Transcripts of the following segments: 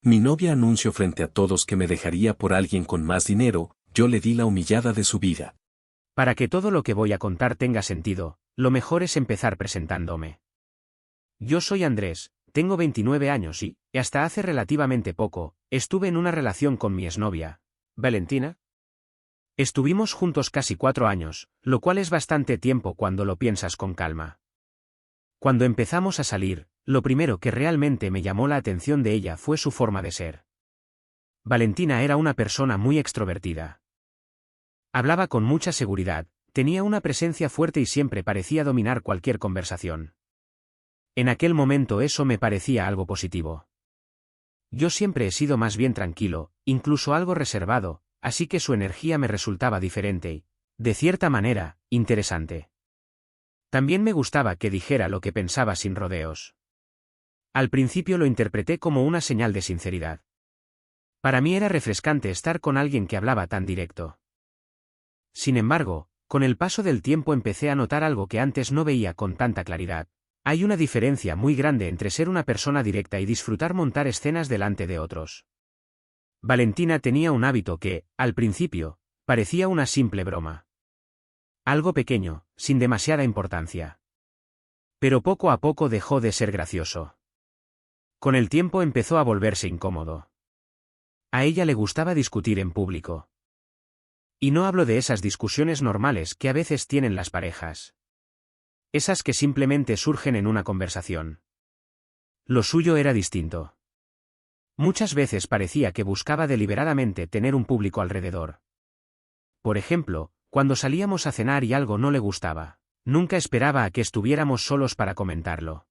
Mi novia anunció frente a todos que me dejaría por alguien con más dinero, yo le di la humillada de su vida. Para que todo lo que voy a contar tenga sentido, lo mejor es empezar presentándome. Yo soy Andrés, tengo 29 años y, hasta hace relativamente poco, estuve en una relación con mi exnovia, Valentina. Estuvimos juntos casi 4 años, lo cual es bastante tiempo cuando lo piensas con calma. Cuando empezamos a salir, lo primero que realmente me llamó la atención de ella fue su forma de ser. Valentina era una persona muy extrovertida. Hablaba con mucha seguridad, tenía una presencia fuerte y siempre parecía dominar cualquier conversación. En aquel momento eso me parecía algo positivo. Yo siempre he sido más bien tranquilo, incluso algo reservado, así que su energía me resultaba diferente y, de cierta manera, interesante. También me gustaba que dijera lo que pensaba sin rodeos. Al principio lo interpreté como una señal de sinceridad. Para mí era refrescante estar con alguien que hablaba tan directo. Sin embargo, con el paso del tiempo empecé a notar algo que antes no veía con tanta claridad. Hay una diferencia muy grande entre ser una persona directa y disfrutar montar escenas delante de otros. Valentina tenía un hábito que, al principio, parecía una simple broma. Algo pequeño, sin demasiada importancia. Pero poco a poco dejó de ser gracioso. Con el tiempo empezó a volverse incómodo. A ella le gustaba discutir en público. Y no hablo de esas discusiones normales que a veces tienen las parejas. Esas que simplemente surgen en una conversación. Lo suyo era distinto. Muchas veces parecía que buscaba deliberadamente tener un público alrededor. Por ejemplo, cuando salíamos a cenar y algo no le gustaba, nunca esperaba a que estuviéramos solos para comentarlo.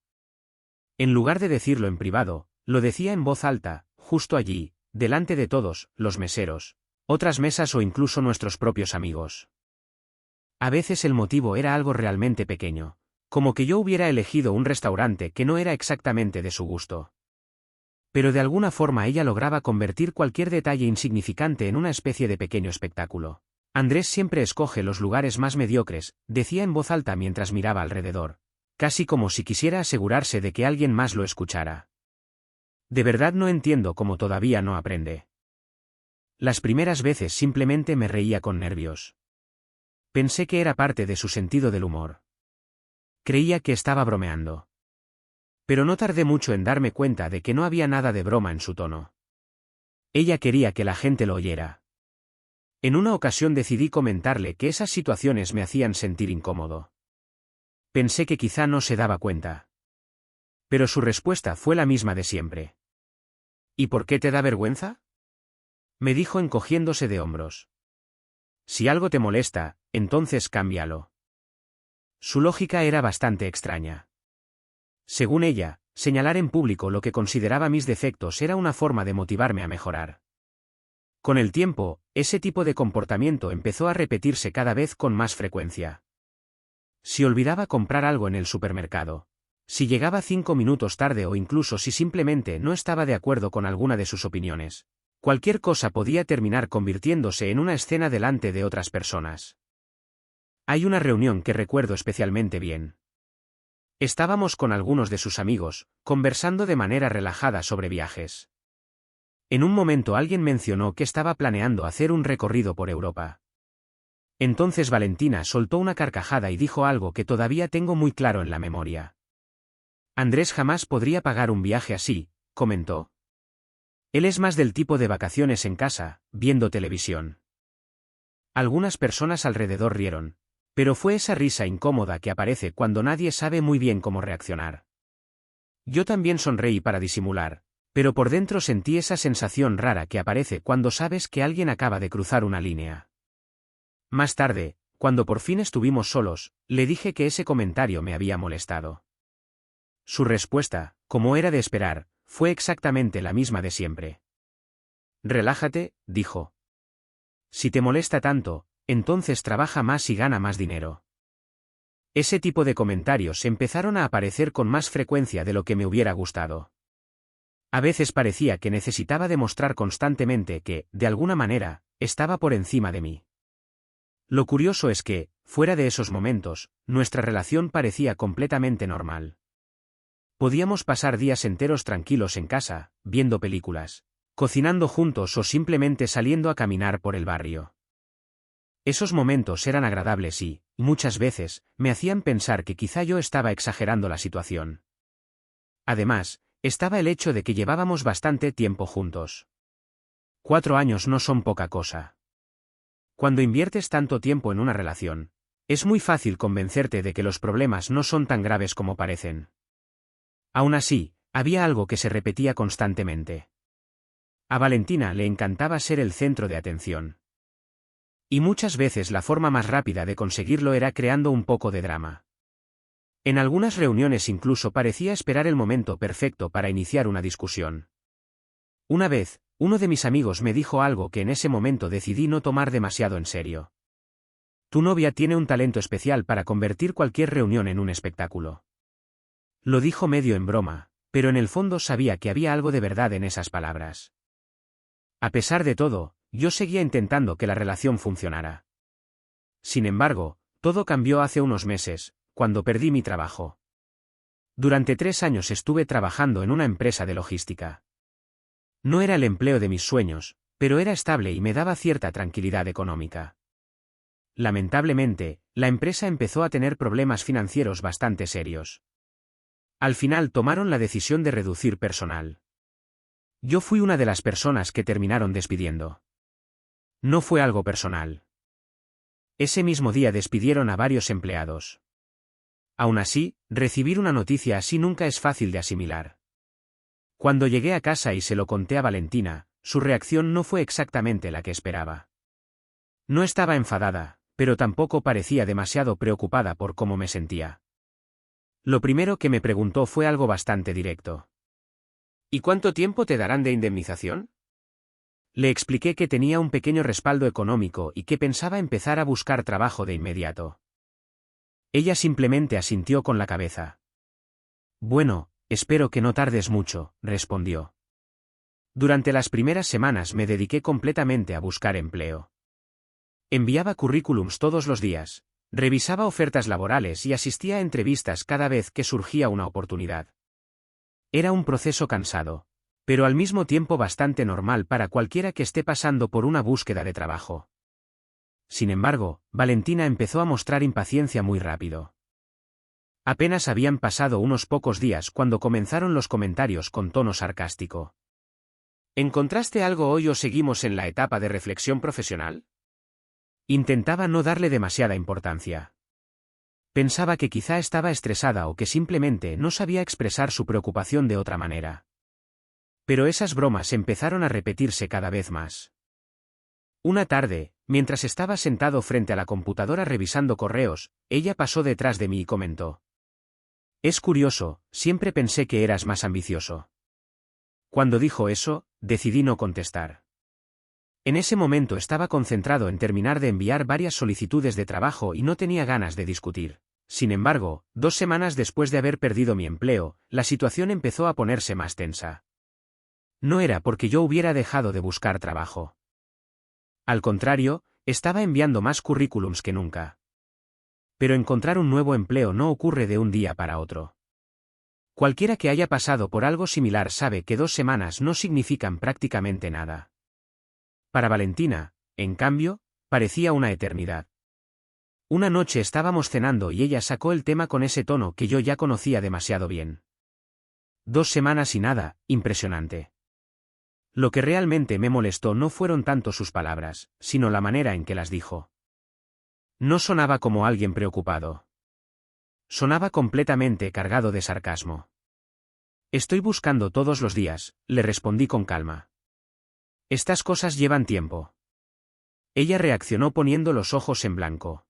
En lugar de decirlo en privado, lo decía en voz alta, justo allí, delante de todos, los meseros, otras mesas o incluso nuestros propios amigos. A veces el motivo era algo realmente pequeño, como que yo hubiera elegido un restaurante que no era exactamente de su gusto. Pero de alguna forma ella lograba convertir cualquier detalle insignificante en una especie de pequeño espectáculo. Andrés siempre escoge los lugares más mediocres, decía en voz alta mientras miraba alrededor, casi como si quisiera asegurarse de que alguien más lo escuchara. De verdad no entiendo cómo todavía no aprende. Las primeras veces simplemente me reía con nervios. Pensé que era parte de su sentido del humor. Creía que estaba bromeando. Pero no tardé mucho en darme cuenta de que no había nada de broma en su tono. Ella quería que la gente lo oyera. En una ocasión decidí comentarle que esas situaciones me hacían sentir incómodo. Pensé que quizá no se daba cuenta. Pero su respuesta fue la misma de siempre. ¿Y por qué te da vergüenza?, me dijo encogiéndose de hombros. Si algo te molesta, entonces cámbialo. Su lógica era bastante extraña. Según ella, señalar en público lo que consideraba mis defectos era una forma de motivarme a mejorar. Con el tiempo, ese tipo de comportamiento empezó a repetirse cada vez con más frecuencia. Si olvidaba comprar algo en el supermercado, si llegaba 5 minutos tarde o incluso si simplemente no estaba de acuerdo con alguna de sus opiniones, cualquier cosa podía terminar convirtiéndose en una escena delante de otras personas. Hay una reunión que recuerdo especialmente bien. Estábamos con algunos de sus amigos, conversando de manera relajada sobre viajes. En un momento alguien mencionó que estaba planeando hacer un recorrido por Europa. Entonces Valentina soltó una carcajada y dijo algo que todavía tengo muy claro en la memoria. Andrés jamás podría pagar un viaje así, comentó. Él es más del tipo de vacaciones en casa, viendo televisión. Algunas personas alrededor rieron, pero fue esa risa incómoda que aparece cuando nadie sabe muy bien cómo reaccionar. Yo también sonreí para disimular, pero por dentro sentí esa sensación rara que aparece cuando sabes que alguien acaba de cruzar una línea. Más tarde, cuando por fin estuvimos solos, le dije que ese comentario me había molestado. Su respuesta, como era de esperar, fue exactamente la misma de siempre. Relájate, dijo. Si te molesta tanto, entonces trabaja más y gana más dinero. Ese tipo de comentarios empezaron a aparecer con más frecuencia de lo que me hubiera gustado. A veces parecía que necesitaba demostrar constantemente que, de alguna manera, estaba por encima de mí. Lo curioso es que, fuera de esos momentos, nuestra relación parecía completamente normal. Podíamos pasar días enteros tranquilos en casa, viendo películas, cocinando juntos o simplemente saliendo a caminar por el barrio. Esos momentos eran agradables y, muchas veces, me hacían pensar que quizá yo estaba exagerando la situación. Además, estaba el hecho de que llevábamos bastante tiempo juntos. 4 años no son poca cosa. Cuando inviertes tanto tiempo en una relación, es muy fácil convencerte de que los problemas no son tan graves como parecen. Aún así, había algo que se repetía constantemente. A Valentina le encantaba ser el centro de atención. Y muchas veces la forma más rápida de conseguirlo era creando un poco de drama. En algunas reuniones incluso parecía esperar el momento perfecto para iniciar una discusión. Una vez, uno de mis amigos me dijo algo que en ese momento decidí no tomar demasiado en serio. Tu novia tiene un talento especial para convertir cualquier reunión en un espectáculo. Lo dijo medio en broma, pero en el fondo sabía que había algo de verdad en esas palabras. A pesar de todo, yo seguía intentando que la relación funcionara. Sin embargo, todo cambió hace unos meses, cuando perdí mi trabajo. Durante 3 años estuve trabajando en una empresa de logística. No era el empleo de mis sueños, pero era estable y me daba cierta tranquilidad económica. Lamentablemente, la empresa empezó a tener problemas financieros bastante serios. Al final tomaron la decisión de reducir personal. Yo fui una de las personas que terminaron despidiendo. No fue algo personal. Ese mismo día despidieron a varios empleados. Aún así, recibir una noticia así nunca es fácil de asimilar. Cuando llegué a casa y se lo conté a Valentina, su reacción no fue exactamente la que esperaba. No estaba enfadada, pero tampoco parecía demasiado preocupada por cómo me sentía. Lo primero que me preguntó fue algo bastante directo. ¿Y cuánto tiempo te darán de indemnización? Le expliqué que tenía un pequeño respaldo económico y que pensaba empezar a buscar trabajo de inmediato. Ella simplemente asintió con la cabeza. Bueno, espero que no tardes mucho, respondió. Durante las primeras semanas me dediqué completamente a buscar empleo. Enviaba currículums todos los días, revisaba ofertas laborales y asistía a entrevistas cada vez que surgía una oportunidad. Era un proceso cansado, pero al mismo tiempo bastante normal para cualquiera que esté pasando por una búsqueda de trabajo. Sin embargo, Valentina empezó a mostrar impaciencia muy rápido. Apenas habían pasado unos pocos días cuando comenzaron los comentarios con tono sarcástico. ¿Encontraste algo hoy o seguimos en la etapa de reflexión profesional? Intentaba no darle demasiada importancia. Pensaba que quizá estaba estresada o que simplemente no sabía expresar su preocupación de otra manera. Pero esas bromas empezaron a repetirse cada vez más. Una tarde, mientras estaba sentado frente a la computadora revisando correos, ella pasó detrás de mí y comentó. Es curioso, siempre pensé que eras más ambicioso. Cuando dijo eso, decidí no contestar. En ese momento estaba concentrado en terminar de enviar varias solicitudes de trabajo y no tenía ganas de discutir. Sin embargo, 2 semanas después de haber perdido mi empleo, la situación empezó a ponerse más tensa. No era porque yo hubiera dejado de buscar trabajo. Al contrario, estaba enviando más currículums que nunca. Pero encontrar un nuevo empleo no ocurre de un día para otro. Cualquiera que haya pasado por algo similar sabe que 2 semanas no significan prácticamente nada. Para Valentina, en cambio, parecía una eternidad. Una noche estábamos cenando y ella sacó el tema con ese tono que yo ya conocía demasiado bien. 2 semanas y nada, impresionante. Lo que realmente me molestó no fueron tanto sus palabras, sino la manera en que las dijo. No sonaba como alguien preocupado. Sonaba completamente cargado de sarcasmo. Estoy buscando todos los días, le respondí con calma. Estas cosas llevan tiempo. Ella reaccionó poniendo los ojos en blanco.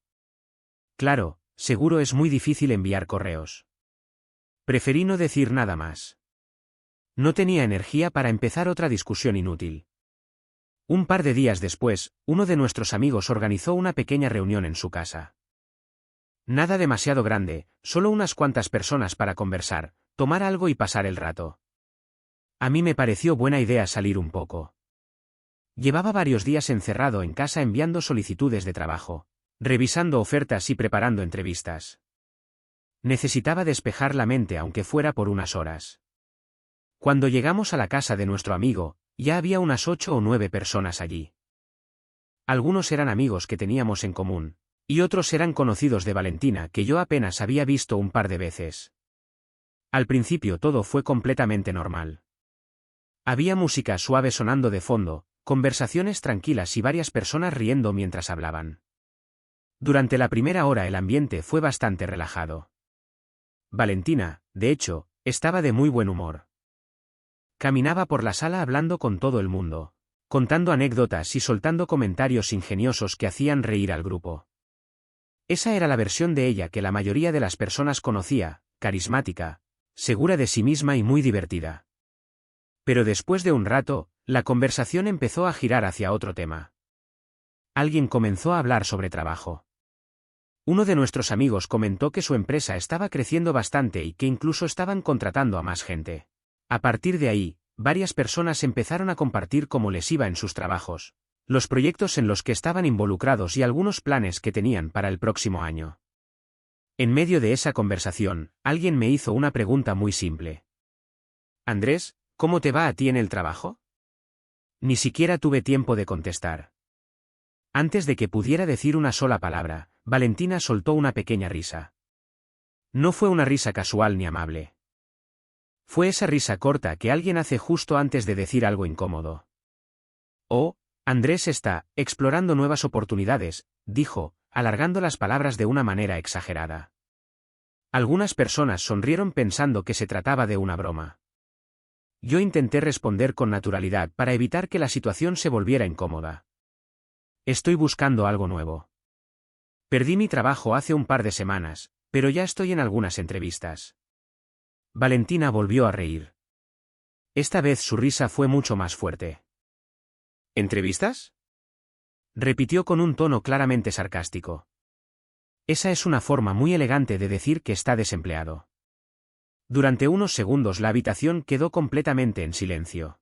Claro, seguro es muy difícil enviar correos. Preferí no decir nada más. No tenía energía para empezar otra discusión inútil. Un par de días después, uno de nuestros amigos organizó una pequeña reunión en su casa. Nada demasiado grande, solo unas cuantas personas para conversar, tomar algo y pasar el rato. A mí me pareció buena idea salir un poco. Llevaba varios días encerrado en casa enviando solicitudes de trabajo, revisando ofertas y preparando entrevistas. Necesitaba despejar la mente aunque fuera por unas horas. Cuando llegamos a la casa de nuestro amigo, ya había unas 8 o 9 personas allí. Algunos eran amigos que teníamos en común, y otros eran conocidos de Valentina que yo apenas había visto un par de veces. Al principio todo fue completamente normal. Había música suave sonando de fondo, conversaciones tranquilas y varias personas riendo mientras hablaban. Durante la primera hora el ambiente fue bastante relajado. Valentina, de hecho, estaba de muy buen humor. Caminaba por la sala hablando con todo el mundo, contando anécdotas y soltando comentarios ingeniosos que hacían reír al grupo. Esa era la versión de ella que la mayoría de las personas conocía, carismática, segura de sí misma y muy divertida. Pero después de un rato, la conversación empezó a girar hacia otro tema. Alguien comenzó a hablar sobre trabajo. Uno de nuestros amigos comentó que su empresa estaba creciendo bastante y que incluso estaban contratando a más gente. A partir de ahí, varias personas empezaron a compartir cómo les iba en sus trabajos, los proyectos en los que estaban involucrados y algunos planes que tenían para el próximo año. En medio de esa conversación, alguien me hizo una pregunta muy simple. Andrés, ¿cómo te va a ti en el trabajo? Ni siquiera tuve tiempo de contestar. Antes de que pudiera decir una sola palabra, Valentina soltó una pequeña risa. No fue una risa casual ni amable. Fue esa risa corta que alguien hace justo antes de decir algo incómodo. Oh, Andrés está explorando nuevas oportunidades, dijo, alargando las palabras de una manera exagerada. Algunas personas sonrieron pensando que se trataba de una broma. Yo intenté responder con naturalidad para evitar que la situación se volviera incómoda. Estoy buscando algo nuevo. Perdí mi trabajo hace un par de semanas, pero ya estoy en algunas entrevistas. Valentina volvió a reír. Esta vez su risa fue mucho más fuerte. ¿Entrevistas? Repitió con un tono claramente sarcástico. Esa es una forma muy elegante de decir que está desempleado. Durante unos segundos la habitación quedó completamente en silencio.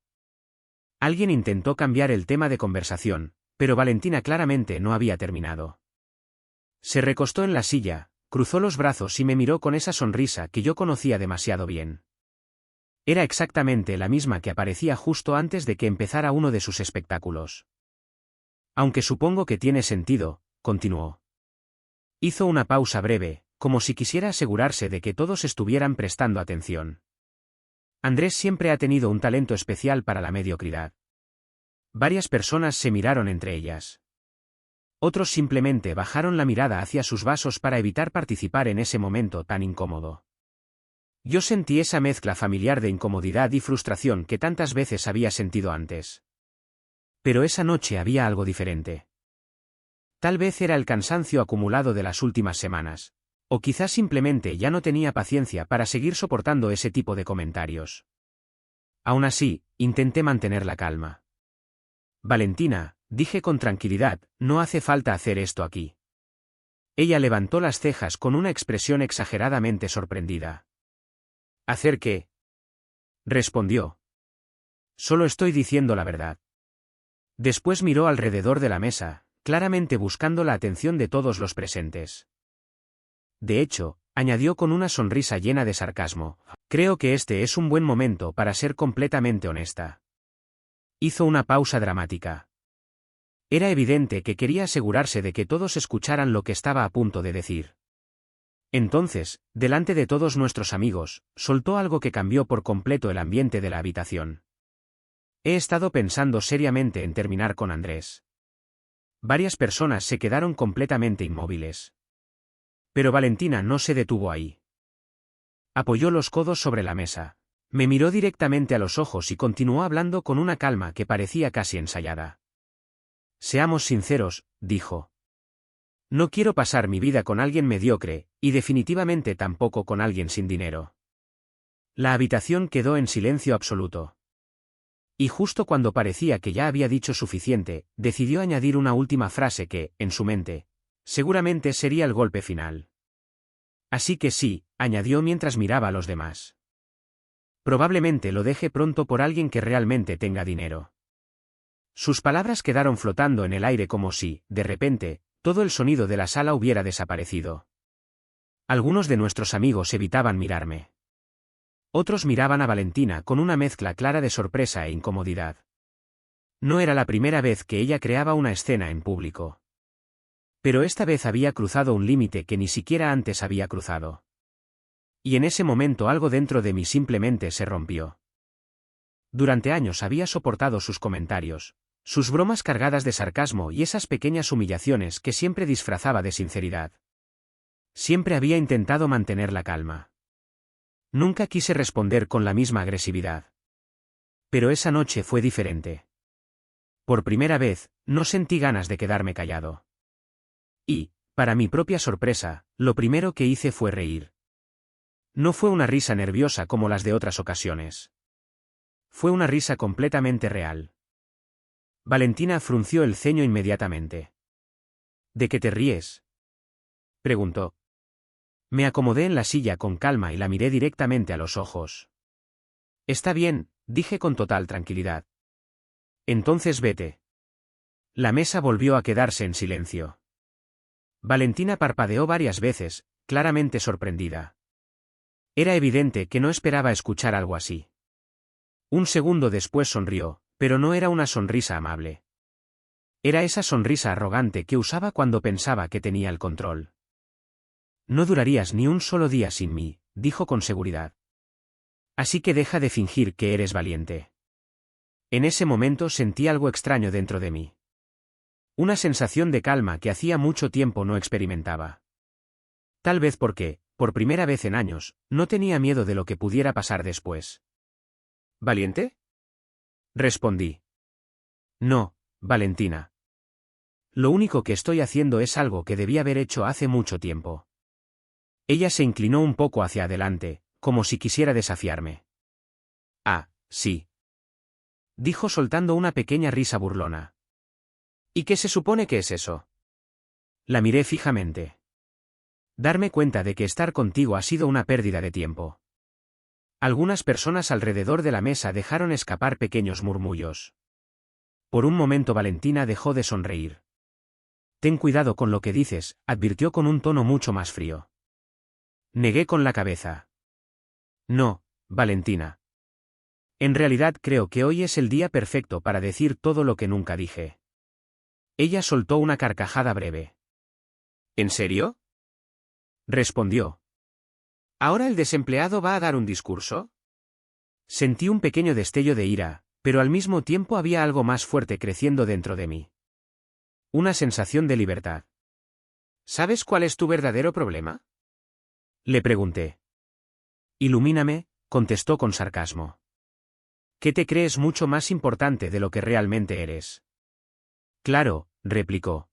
Alguien intentó cambiar el tema de conversación, pero Valentina claramente no había terminado. Se recostó en la silla, cruzó los brazos y me miró con esa sonrisa que yo conocía demasiado bien. Era exactamente la misma que aparecía justo antes de que empezara uno de sus espectáculos. Aunque supongo que tiene sentido, continuó. Hizo una pausa breve, como si quisiera asegurarse de que todos estuvieran prestando atención. Andrés siempre ha tenido un talento especial para la mediocridad. Varias personas se miraron entre ellas. Otros simplemente bajaron la mirada hacia sus vasos para evitar participar en ese momento tan incómodo. Yo sentí esa mezcla familiar de incomodidad y frustración que tantas veces había sentido antes. Pero esa noche había algo diferente. Tal vez era el cansancio acumulado de las últimas semanas, o quizás simplemente ya no tenía paciencia para seguir soportando ese tipo de comentarios. Aún así, intenté mantener la calma. Valentina, dije con tranquilidad, no hace falta hacer esto aquí. Ella levantó las cejas con una expresión exageradamente sorprendida. ¿Hacer qué? Respondió. Solo estoy diciendo la verdad. Después miró alrededor de la mesa, claramente buscando la atención de todos los presentes. De hecho, añadió con una sonrisa llena de sarcasmo, creo que este es un buen momento para ser completamente honesta. Hizo una pausa dramática. Era evidente que quería asegurarse de que todos escucharan lo que estaba a punto de decir. Entonces, delante de todos nuestros amigos, soltó algo que cambió por completo el ambiente de la habitación. He estado pensando seriamente en terminar con Andrés. Varias personas se quedaron completamente inmóviles. Pero Valentina no se detuvo ahí. Apoyó los codos sobre la mesa, me miró directamente a los ojos y continuó hablando con una calma que parecía casi ensayada. Seamos sinceros, dijo. No quiero pasar mi vida con alguien mediocre, y definitivamente tampoco con alguien sin dinero. La habitación quedó en silencio absoluto. Y justo cuando parecía que ya había dicho suficiente, decidió añadir una última frase que, en su mente, seguramente sería el golpe final. Así que sí, añadió mientras miraba a los demás. Probablemente lo deje pronto por alguien que realmente tenga dinero. Sus palabras quedaron flotando en el aire como si, de repente, todo el sonido de la sala hubiera desaparecido. Algunos de nuestros amigos evitaban mirarme. Otros miraban a Valentina con una mezcla clara de sorpresa e incomodidad. No era la primera vez que ella creaba una escena en público. Pero esta vez había cruzado un límite que ni siquiera antes había cruzado. Y en ese momento algo dentro de mí simplemente se rompió. Durante años había soportado sus comentarios, sus bromas cargadas de sarcasmo y esas pequeñas humillaciones que siempre disfrazaba de sinceridad. Siempre había intentado mantener la calma. Nunca quise responder con la misma agresividad. Pero esa noche fue diferente. Por primera vez, no sentí ganas de quedarme callado. Y, para mi propia sorpresa, lo primero que hice fue reír. No fue una risa nerviosa como las de otras ocasiones. Fue una risa completamente real. Valentina frunció el ceño inmediatamente. ¿De qué te ríes?, preguntó. Me acomodé en la silla con calma y la miré directamente a los ojos. Está bien, dije con total tranquilidad. Entonces vete. La mesa volvió a quedarse en silencio. Valentina parpadeó varias veces, claramente sorprendida. Era evidente que no esperaba escuchar algo así. Un segundo después sonrió, pero no era una sonrisa amable. Era esa sonrisa arrogante que usaba cuando pensaba que tenía el control. No durarías ni un solo día sin mí, dijo con seguridad. Así que deja de fingir que eres valiente. En ese momento sentí algo extraño dentro de mí. Una sensación de calma que hacía mucho tiempo no experimentaba. Tal vez porque, por primera vez en años, no tenía miedo de lo que pudiera pasar después. ¿Valiente?, respondí. No, Valentina. Lo único que estoy haciendo es algo que debí haber hecho hace mucho tiempo. Ella se inclinó un poco hacia adelante, como si quisiera desafiarme. Ah, sí, dijo soltando una pequeña risa burlona. ¿Y qué se supone que es eso? La miré fijamente. Darme cuenta de que estar contigo ha sido una pérdida de tiempo. Algunas personas alrededor de la mesa dejaron escapar pequeños murmullos. Por un momento Valentina dejó de sonreír. Ten cuidado con lo que dices, advirtió con un tono mucho más frío. Negué con la cabeza. No, Valentina. En realidad creo que hoy es el día perfecto para decir todo lo que nunca dije. Ella soltó una carcajada breve. ¿En serio?, respondió. ¿Ahora el desempleado va a dar un discurso? Sentí un pequeño destello de ira, pero al mismo tiempo había algo más fuerte creciendo dentro de mí. Una sensación de libertad. ¿Sabes cuál es tu verdadero problema?, le pregunté. Ilumíname, contestó con sarcasmo. ¿Qué te crees mucho más importante de lo que realmente eres? Claro, replicó.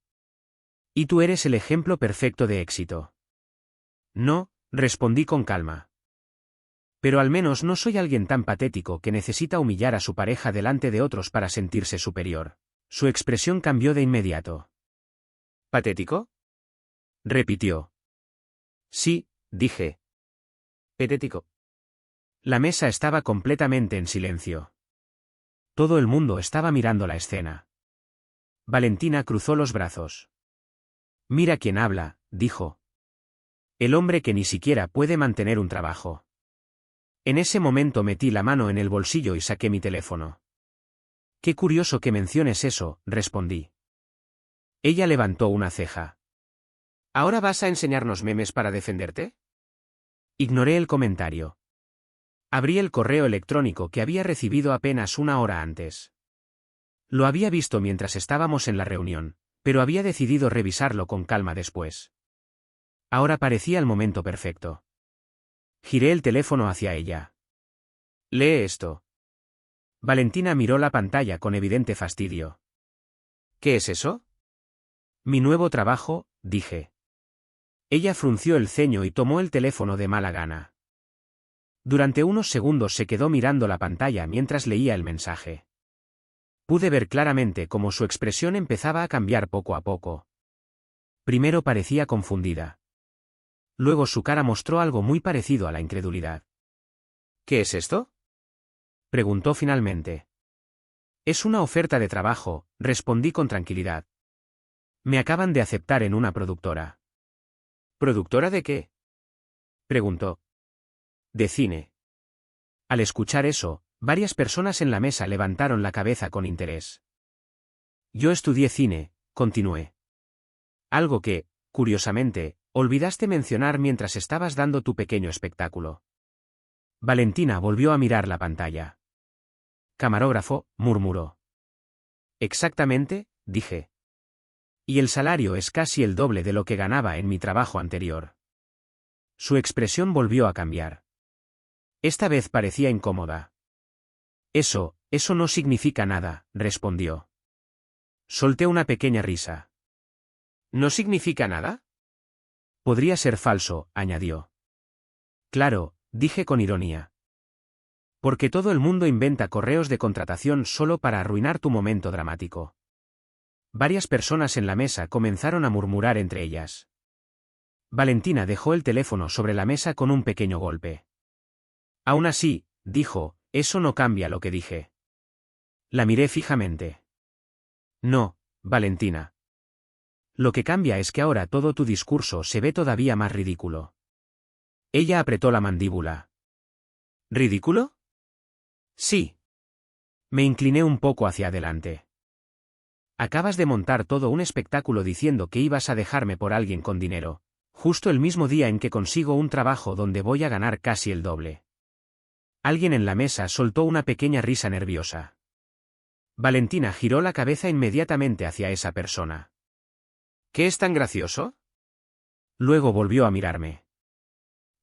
Y tú eres el ejemplo perfecto de éxito. No, respondí con calma. Pero al menos no soy alguien tan patético que necesita humillar a su pareja delante de otros para sentirse superior. Su expresión cambió de inmediato. ¿Patético?, repitió. Sí, dije. Patético. La mesa estaba completamente en silencio. Todo el mundo estaba mirando la escena. Valentina cruzó los brazos. Mira quién habla, dijo. El hombre que ni siquiera puede mantener un trabajo. En ese momento metí la mano en el bolsillo y saqué mi teléfono. Qué curioso que menciones eso, respondí. Ella levantó una ceja. ¿Ahora vas a enseñarnos memes para defenderte? Ignoré el comentario. Abrí el correo electrónico que había recibido apenas una hora antes. Lo había visto mientras estábamos en la reunión, pero había decidido revisarlo con calma después. Ahora parecía el momento perfecto. Giré el teléfono hacia ella. Lee esto. Valentina miró la pantalla con evidente fastidio. ¿Qué es eso? Mi nuevo trabajo, dije. Ella frunció el ceño y tomó el teléfono de mala gana. Durante unos segundos se quedó mirando la pantalla mientras leía el mensaje. Pude ver claramente cómo su expresión empezaba a cambiar poco a poco. Primero parecía confundida. Luego su cara mostró algo muy parecido a la incredulidad. ¿Qué es esto?, preguntó finalmente. Es una oferta de trabajo, respondí con tranquilidad. Me acaban de aceptar en una productora. ¿Productora de qué?, preguntó. De cine. Al escuchar eso, varias personas en la mesa levantaron la cabeza con interés. Yo estudié cine, continué. Algo que, curiosamente, olvidaste mencionar mientras estabas dando tu pequeño espectáculo. Valentina volvió a mirar la pantalla. Camarógrafo, murmuró. Exactamente, dije. Y el salario es casi el doble de lo que ganaba en mi trabajo anterior. Su expresión volvió a cambiar. Esta vez parecía incómoda. Eso no significa nada, respondió. Solté una pequeña risa. ¿No significa nada? Podría ser falso, añadió. Claro, dije con ironía. Porque todo el mundo inventa correos de contratación solo para arruinar tu momento dramático. Varias personas en la mesa comenzaron a murmurar entre ellas. Valentina dejó el teléfono sobre la mesa con un pequeño golpe. Aún así, dijo, eso no cambia lo que dije. La miré fijamente. No, Valentina. Lo que cambia es que ahora todo tu discurso se ve todavía más ridículo. Ella apretó la mandíbula. ¿Ridículo? Sí. Me incliné un poco hacia adelante. Acabas de montar todo un espectáculo diciendo que ibas a dejarme por alguien con dinero, justo el mismo día en que consigo un trabajo donde voy a ganar casi el doble. Alguien en la mesa soltó una pequeña risa nerviosa. Valentina giró la cabeza inmediatamente hacia esa persona. ¿Qué es tan gracioso? Luego volvió a mirarme.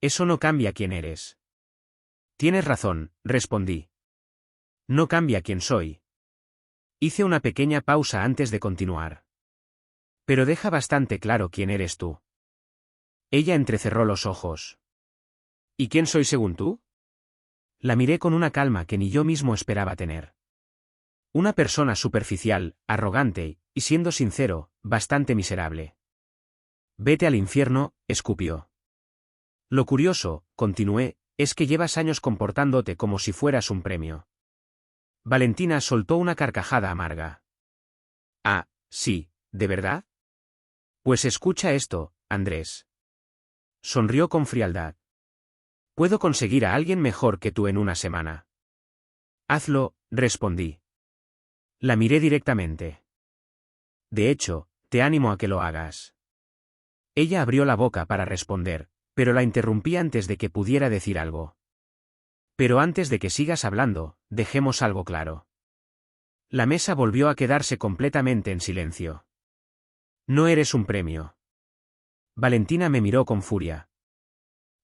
Eso no cambia quién eres. Tienes razón, respondí. No cambia quién soy. Hice una pequeña pausa antes de continuar. Pero deja bastante claro quién eres tú. Ella entrecerró los ojos. ¿Y quién soy según tú? La miré con una calma que ni yo mismo esperaba tener. Una persona superficial, arrogante, y siendo sincero, bastante miserable. Vete al infierno, escupió. Lo curioso, continué, es que llevas años comportándote como si fueras un premio. Valentina soltó una carcajada amarga. Ah, sí, ¿de verdad? Pues escucha esto, Andrés. Sonrió con frialdad. Puedo conseguir a alguien mejor que tú en una semana. Hazlo, respondí. La miré directamente. De hecho, te animo a que lo hagas. Ella abrió la boca para responder, pero la interrumpí antes de que pudiera decir algo. Pero antes de que sigas hablando, dejemos algo claro. La mesa volvió a quedarse completamente en silencio. No eres un premio. Valentina me miró con furia.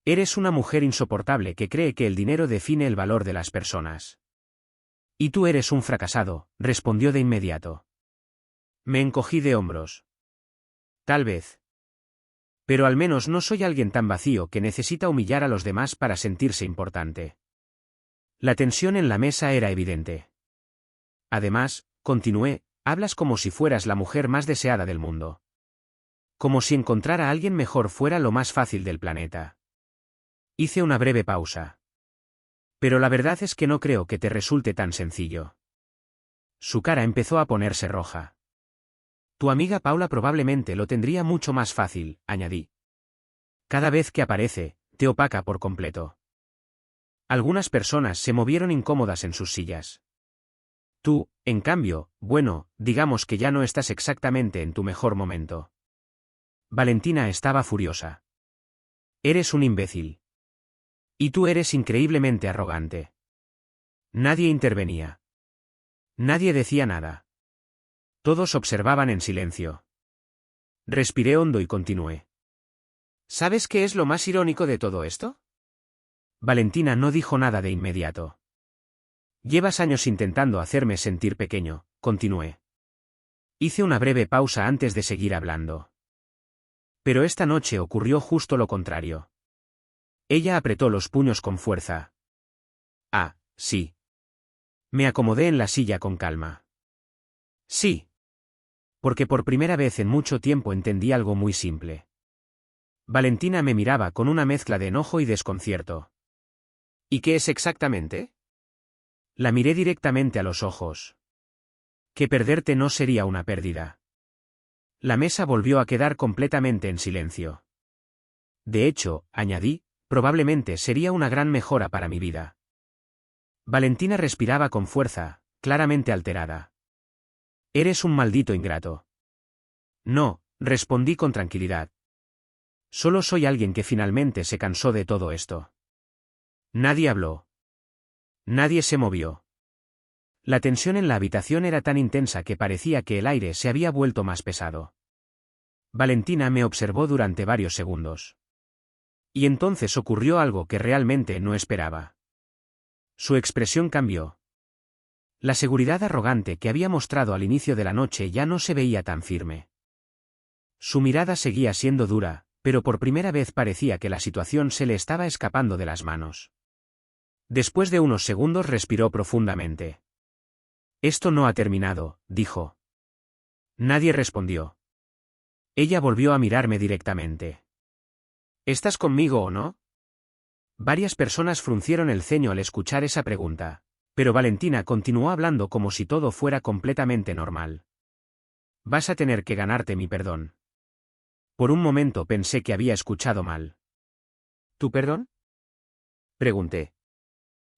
Eres una mujer insoportable que cree que el dinero define el valor de las personas. Y tú eres un fracasado, respondió de inmediato. Me encogí de hombros. Tal vez. Pero al menos no soy alguien tan vacío que necesita humillar a los demás para sentirse importante. La tensión en la mesa era evidente. Además, continué, hablas como si fueras la mujer más deseada del mundo. Como si encontrar a alguien mejor fuera lo más fácil del planeta. Hice una breve pausa. Pero la verdad es que no creo que te resulte tan sencillo. Su cara empezó a ponerse roja. Tu amiga Paula probablemente lo tendría mucho más fácil, añadí. Cada vez que aparece, te opaca por completo. Algunas personas se movieron incómodas en sus sillas. Tú, en cambio, bueno, digamos que ya no estás exactamente en tu mejor momento. Valentina estaba furiosa. Eres un imbécil. Y tú eres increíblemente arrogante. Nadie intervenía. Nadie decía nada. Todos observaban en silencio. Respiré hondo y continué. ¿Sabes qué es lo más irónico de todo esto? Valentina no dijo nada de inmediato. Llevas años intentando hacerme sentir pequeño, continué. Hice una breve pausa antes de seguir hablando. Pero esta noche ocurrió justo lo contrario. Ella apretó los puños con fuerza. Ah, sí. Me acomodé en la silla con calma. Sí. Porque por primera vez en mucho tiempo entendí algo muy simple. Valentina me miraba con una mezcla de enojo y desconcierto. ¿Y qué es exactamente? La miré directamente a los ojos. Que perderte no sería una pérdida. La mesa volvió a quedar completamente en silencio. De hecho, añadí, Probablemente sería una gran mejora para mi vida. Valentina respiraba con fuerza, claramente alterada. Eres un maldito ingrato. No, respondí con tranquilidad. Solo soy alguien que finalmente se cansó de todo esto. Nadie habló. Nadie se movió. La tensión en la habitación era tan intensa que parecía que el aire se había vuelto más pesado. Valentina me observó durante varios segundos. Y entonces ocurrió algo que realmente no esperaba. Su expresión cambió. La seguridad arrogante que había mostrado al inicio de la noche ya no se veía tan firme. Su mirada seguía siendo dura, pero por primera vez parecía que la situación se le estaba escapando de las manos. Después de unos segundos respiró profundamente. Esto no ha terminado, dijo. Nadie respondió. Ella volvió a mirarme directamente. ¿Estás conmigo o no? Varias personas fruncieron el ceño al escuchar esa pregunta, pero Valentina continuó hablando como si todo fuera completamente normal. Vas a tener que ganarte mi perdón. Por un momento pensé que había escuchado mal. ¿Tu perdón? Pregunté.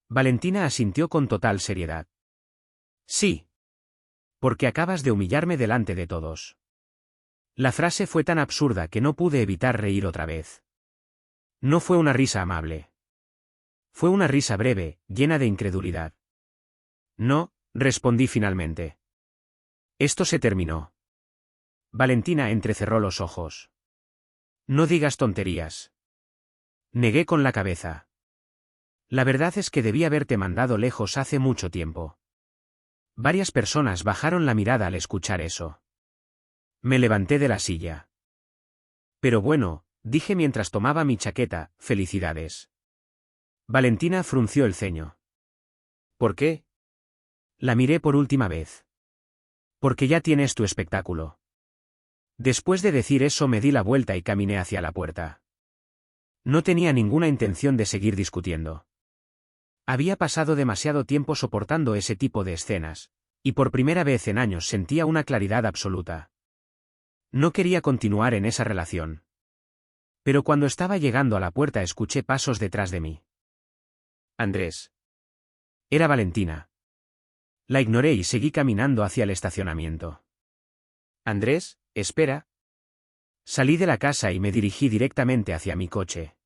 Valentina asintió con total seriedad. Sí. Porque acabas de humillarme delante de todos. La frase fue tan absurda que no pude evitar reír otra vez. No fue una risa amable. Fue una risa breve, llena de incredulidad. No, respondí finalmente. Esto se terminó. Valentina entrecerró los ojos. No digas tonterías. Negué con la cabeza. La verdad es que debí haberte mandado lejos hace mucho tiempo. Varias personas bajaron la mirada al escuchar eso. Me levanté de la silla. Pero bueno, dije mientras tomaba mi chaqueta, felicidades. Valentina frunció el ceño. ¿Por qué? La miré por última vez. Porque ya tienes tu espectáculo. Después de decir eso me di la vuelta y caminé hacia la puerta. No tenía ninguna intención de seguir discutiendo. Había pasado demasiado tiempo soportando ese tipo de escenas, y por primera vez en años sentía una claridad absoluta. No quería continuar en esa relación. Pero cuando estaba llegando a la puerta escuché pasos detrás de mí. Andrés. Era Valentina. La ignoré y seguí caminando hacia el estacionamiento. Andrés, espera. Salí de la casa y me dirigí directamente hacia mi coche.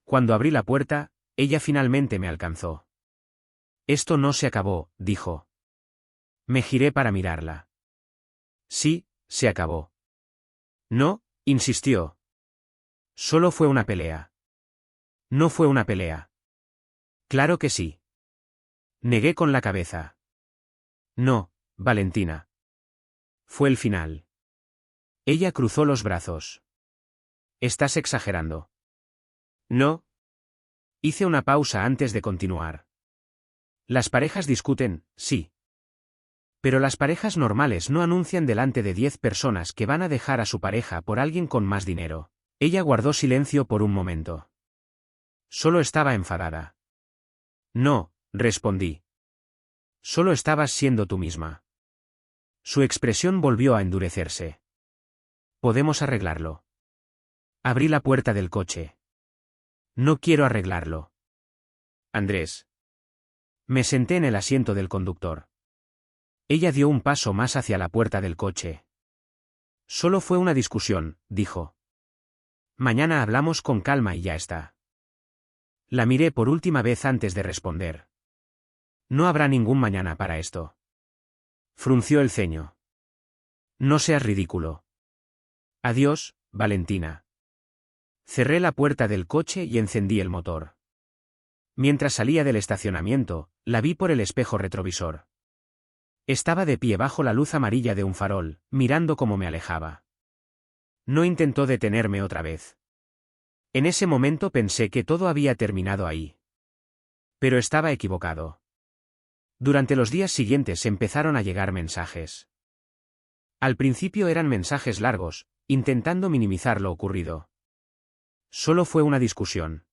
Cuando abrí la puerta, ella finalmente me alcanzó. Esto no se acabó, dijo. Me giré para mirarla. Sí, se acabó. No, insistió. Solo fue una pelea. No fue una pelea. Claro que sí. Negué con la cabeza. No, Valentina. Fue el final. Ella cruzó los brazos. Estás exagerando. No. Hice una pausa antes de continuar. Las parejas discuten, sí. Pero las parejas normales no anuncian delante de 10 personas que van a dejar a su pareja por alguien con más dinero. Ella guardó silencio por un momento. Solo estaba enfadada. No, respondí. Solo estabas siendo tú misma. Su expresión volvió a endurecerse. Podemos arreglarlo. Abrí la puerta del coche. No quiero arreglarlo. Andrés. Me senté en el asiento del conductor. Ella dio un paso más hacia la puerta del coche. Solo fue una discusión, dijo. Mañana hablamos con calma y ya está. La miré por última vez antes de responder. No habrá ningún mañana para esto. Frunció el ceño. No seas ridículo. Adiós, Valentina. Cerré la puerta del coche y encendí el motor. Mientras salía del estacionamiento, la vi por el espejo retrovisor. Estaba de pie bajo la luz amarilla de un farol, mirando cómo me alejaba. No intentó detenerme otra vez. En ese momento pensé que todo había terminado ahí. Pero estaba equivocado. Durante los días siguientes empezaron a llegar mensajes. Al principio eran mensajes largos, intentando minimizar lo ocurrido. Solo fue una discusión.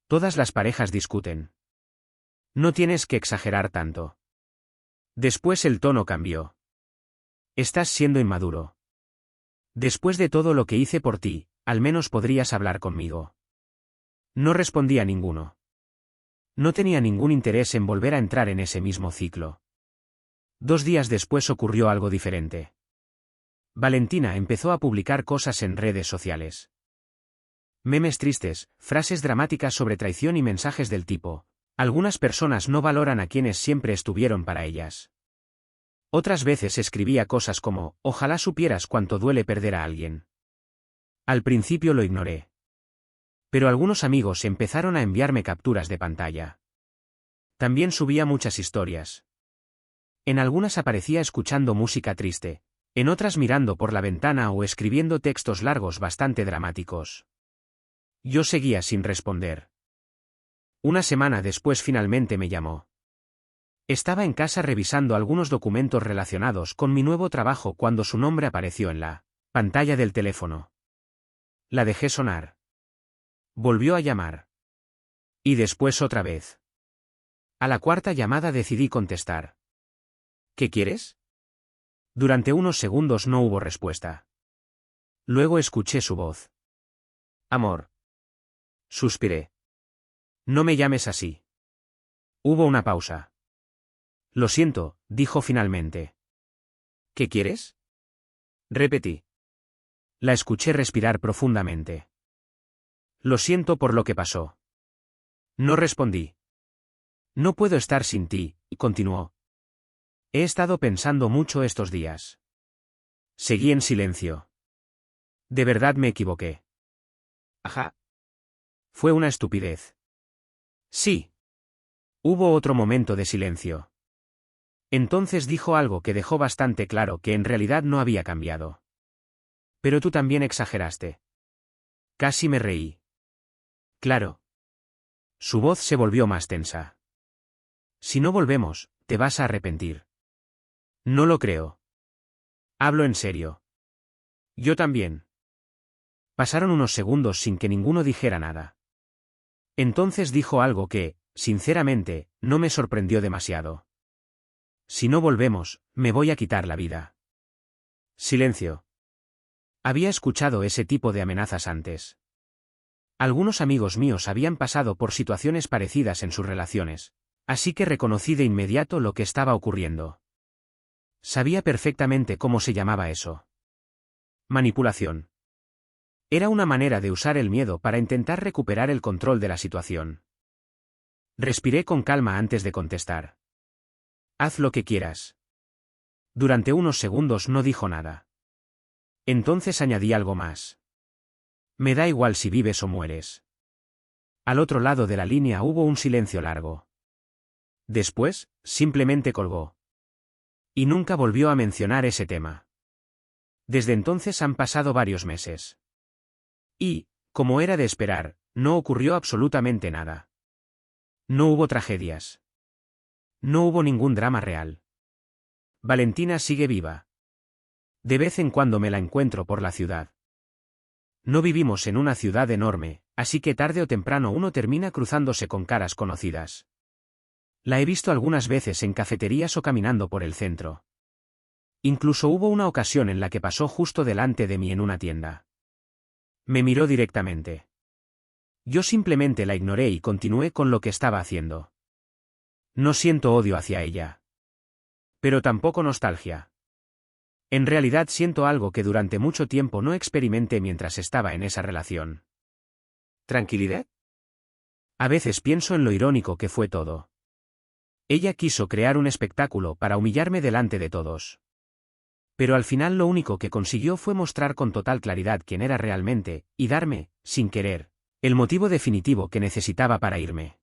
Todas las parejas discuten. No tienes que exagerar tanto. Después el tono cambió. Estás siendo inmaduro. Después de todo lo que hice por ti, al menos podrías hablar conmigo. No respondí a ninguno. No tenía ningún interés en volver a entrar en ese mismo ciclo. 2 días después ocurrió algo diferente. Valentina empezó a publicar cosas en redes sociales. Memes tristes, frases dramáticas sobre traición y mensajes del tipo: algunas personas no valoran a quienes siempre estuvieron para ellas. Otras veces escribía cosas como: ojalá supieras cuánto duele perder a alguien. Al principio lo ignoré. Pero algunos amigos empezaron a enviarme capturas de pantalla. También subía muchas historias. En algunas aparecía escuchando música triste, en otras mirando por la ventana o escribiendo textos largos bastante dramáticos. Yo seguía sin responder. Una semana después finalmente me llamó. Estaba en casa revisando algunos documentos relacionados con mi nuevo trabajo cuando su nombre apareció en la pantalla del teléfono. La dejé sonar. Volvió a llamar. Y después otra vez. A la 4ª llamada decidí contestar. ¿Qué quieres? Durante unos segundos no hubo respuesta. Luego escuché su voz. Amor. Suspiré. No me llames así. Hubo una pausa. Lo siento, dijo finalmente. ¿Qué quieres? Repetí. La escuché respirar profundamente. Lo siento por lo que pasó. No respondí. No puedo estar sin ti, y continuó. He estado pensando mucho estos días. Seguí en silencio. De verdad me equivoqué. Ajá. Fue una estupidez. Sí. Hubo otro momento de silencio. Entonces dijo algo que dejó bastante claro que en realidad no había cambiado. Pero tú también exageraste. Casi me reí. Claro. Su voz se volvió más tensa. Si no volvemos, te vas a arrepentir. No lo creo. Hablo en serio. Yo también. Pasaron unos segundos sin que ninguno dijera nada. Entonces dijo algo que, sinceramente, no me sorprendió demasiado. Si no volvemos, me voy a quitar la vida. Silencio. Había escuchado ese tipo de amenazas antes. Algunos amigos míos habían pasado por situaciones parecidas en sus relaciones, así que reconocí de inmediato lo que estaba ocurriendo. Sabía perfectamente cómo se llamaba eso. Manipulación. Era una manera de usar el miedo para intentar recuperar el control de la situación. Respiré con calma antes de contestar. Haz lo que quieras. Durante unos segundos no dijo nada. Entonces añadí algo más. Me da igual si vives o mueres. Al otro lado de la línea hubo un silencio largo. Después, simplemente colgó. Y nunca volvió a mencionar ese tema. Desde entonces han pasado varios meses. Y, como era de esperar, no ocurrió absolutamente nada. No hubo tragedias. No hubo ningún drama real. Valentina sigue viva. De vez en cuando me la encuentro por la ciudad. No vivimos en una ciudad enorme, así que tarde o temprano uno termina cruzándose con caras conocidas. La he visto algunas veces en cafeterías o caminando por el centro. Incluso hubo una ocasión en la que pasó justo delante de mí en una tienda. Me miró directamente. Yo simplemente la ignoré y continué con lo que estaba haciendo. No siento odio hacia ella. Pero tampoco nostalgia. En realidad siento algo que durante mucho tiempo no experimenté mientras estaba en esa relación. ¿Tranquilidad? A veces pienso en lo irónico que fue todo. Ella quiso crear un espectáculo para humillarme delante de todos. Pero al final lo único que consiguió fue mostrar con total claridad quién era realmente, y darme, sin querer, el motivo definitivo que necesitaba para irme.